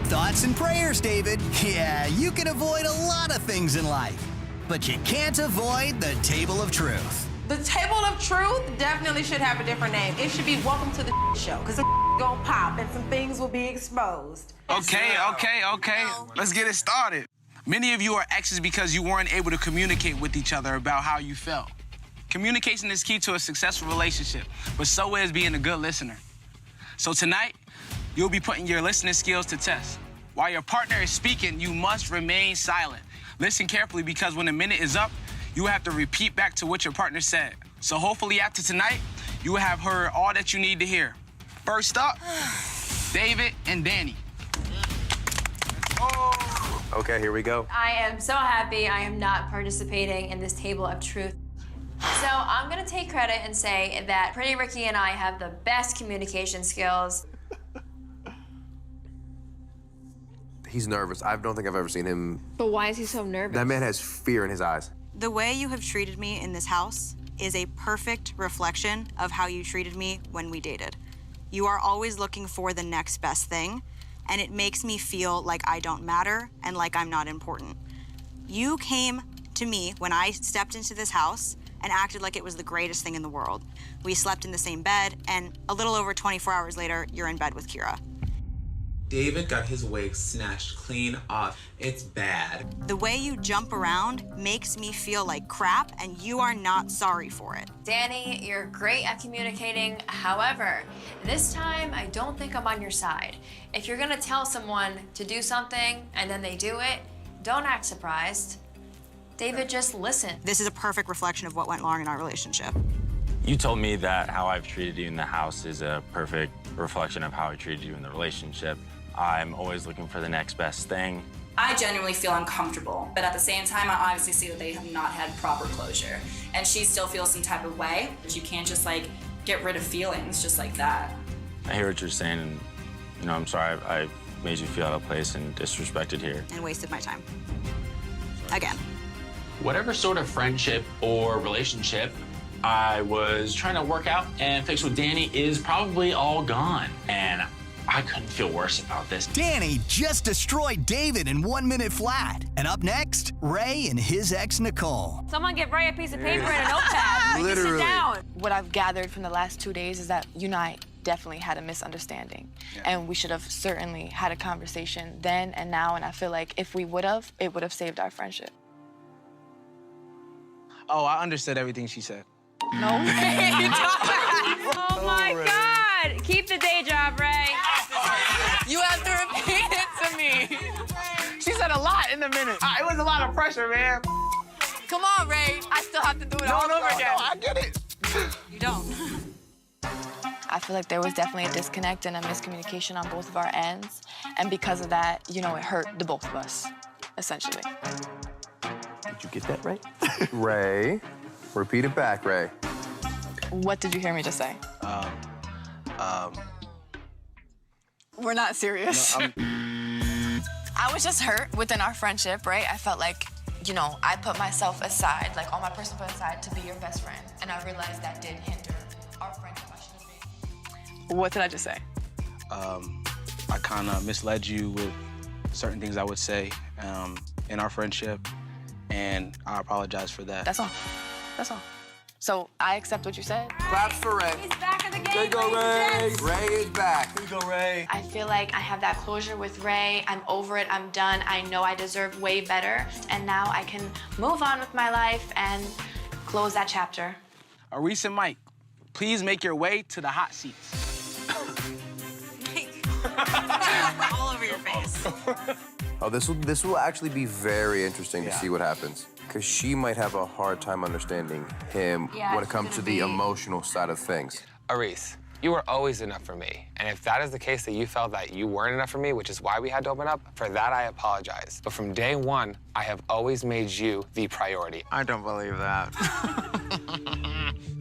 Thoughts and prayers, David. Yeah, you can avoid a lot of things in life, but you can't avoid the table of truth. The table of truth definitely should have a different name. It should be Welcome to the Show, because the gonna pop and some things will be exposed. Okay. Let's get it started. Many of you are exes because you weren't able to communicate with each other about how you felt. Communication is key to a successful relationship, but so is being a good listener. So tonight, you'll be putting your listening skills to test. While your partner is speaking, you must remain silent. Listen carefully because when a minute is up, you will have to repeat back to what your partner said. So hopefully after tonight, you will have heard all that you need to hear. First up, David and Dani. Okay, here we go. I am so happy I am not participating in this table of truth. So I'm gonna take credit and say that Pretty Ricky and I have the best communication skills. He's nervous. I don't think I've ever seen him. But why is he so nervous? That man has fear in his eyes. The way you have treated me in this house is a perfect reflection of how you treated me when we dated. You are always looking for the next best thing, and it makes me feel like I don't matter and like I'm not important. You came to me when I stepped into this house and acted like it was the greatest thing in the world. We slept in the same bed, and a little over 24 hours later, you're in bed with Kira. David got his wig snatched clean off. It's bad. The way you jump around makes me feel like crap, and you are not sorry for it. Dani, you're great at communicating. However, this time I don't think I'm on your side. If you're gonna tell someone to do something and then they do it, don't act surprised. David, just listen. This is a perfect reflection of what went wrong in our relationship. You told me that how I've treated you in the house is a perfect reflection of how I treated you in the relationship. I'm always looking for the next best thing. I genuinely feel uncomfortable, but at the same time, I obviously see that they have not had proper closure. And she still feels some type of way, but you can't just like get rid of feelings just like that. I hear what you're saying, and I'm sorry I made you feel out of place and disrespected here. And wasted my time. Again. Whatever sort of friendship or relationship I was trying to work out and fix with Dani is probably all gone. And I couldn't feel worse about this. Dani just destroyed David in 1 minute flat. And up next, Ray and his ex, Nicole. Someone give Ray a piece of paper and a notepad. Literally. Sit down. What I've gathered from the last 2 days is that you and I definitely had a misunderstanding. Yeah. And we should have certainly had a conversation then and now, and I feel like if we would have, it would have saved our friendship. Oh, I understood everything she said. No way. Oh my God. Keep the day job, Ray. You have to repeat it to me. She said a lot in a minute. It was a lot of pressure, man. Come on, Ray. I still have to do it all over again. No, I get it. You don't. I feel like there was definitely a disconnect and a miscommunication on both of our ends. And because of that, it hurt the both of us, essentially. Did you get that right? Ray, repeat it back, Ray. What did you hear me just say? We're not serious. No, I was just hurt within our friendship, right? I felt like, I put myself aside, like all my personal put aside to be your best friend. And I realized that did hinder our friendship, I should say. What did I just say? I kind of misled you with certain things I would say in our friendship, and I apologize for that. That's all. That's all. So I accept what you said. Claps for Ray. He's back in the game. There you go, Ray. Ray is back. Here you go, Ray. I feel like I have that closure with Ray. I'm over it. I'm done. I know I deserve way better. And now I can move on with my life and close that chapter. Aris and Mike, please make your way to the hot seats. All over your face. Oh, this will actually be very interesting to see what happens. Because she might have a hard time understanding him when it comes to the emotional side of things. Aris, you were always enough for me. And if that is the case that you felt that you weren't enough for me, which is why we had to open up, for that I apologize. But from day one, I have always made you the priority. I don't believe that.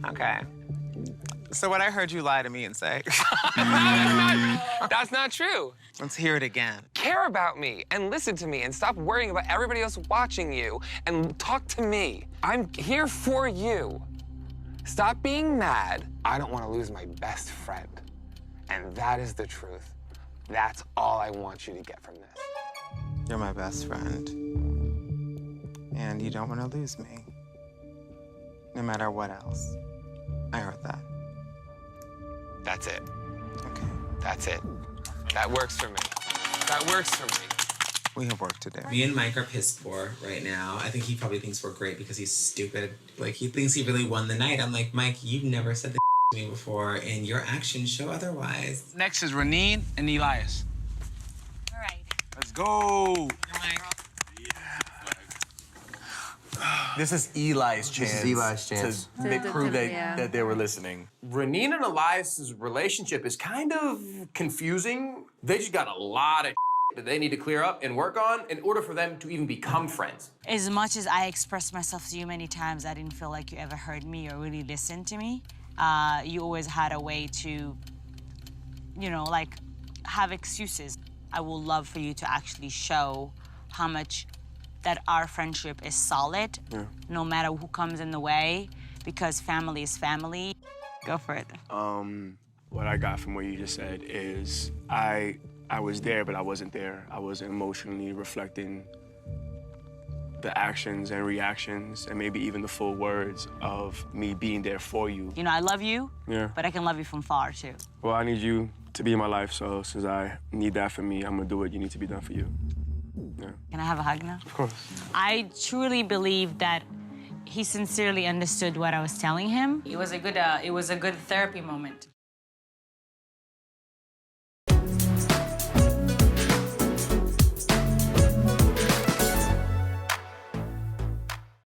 Okay. So what I heard you lie to me and say. That's not true. Let's hear it again. Care about me and listen to me and stop worrying about everybody else watching you and talk to me. I'm here for you. Stop being mad. I don't want to lose my best friend. And that is the truth. That's all I want you to get from this. You're my best friend. And you don't want to lose me. No matter what else. I heard that. That's it. Okay. That's it. That works for me. That works for me. We have work to do. Me and Mike are piss poor right now. I think he probably thinks we're great because he's stupid. Like, he thinks he really won the night. I'm like, Mike, you've never said the to me before, and your actions show otherwise. Next is Reneen and Elias. All right. Let's go. This is Eli's chance. This is Eli's chance. To prove that they were listening. Reneen and Elias's relationship is kind of confusing. They just got a lot of that they need to clear up and work on in order for them to even become friends. As much as I expressed myself to you many times, I didn't feel like you ever heard me or really listened to me. You always had a way to, you know, like, have excuses. I would love for you to actually show how much that our friendship is solid, no matter who comes in the way, because family is family. Go for it. What I got from what you just said is I was there, but I wasn't there. I wasn't emotionally reflecting the actions and reactions and maybe even the full words of me being there for you. You know, I love you, Yeah. but I can love you from far, too. Well, I need you to be in my life, so since I need that for me, I'm gonna do what you need to be done for you. Yeah. Can I have a hug now? Of course. I truly believe that he sincerely understood what I was telling him. It was a good therapy moment.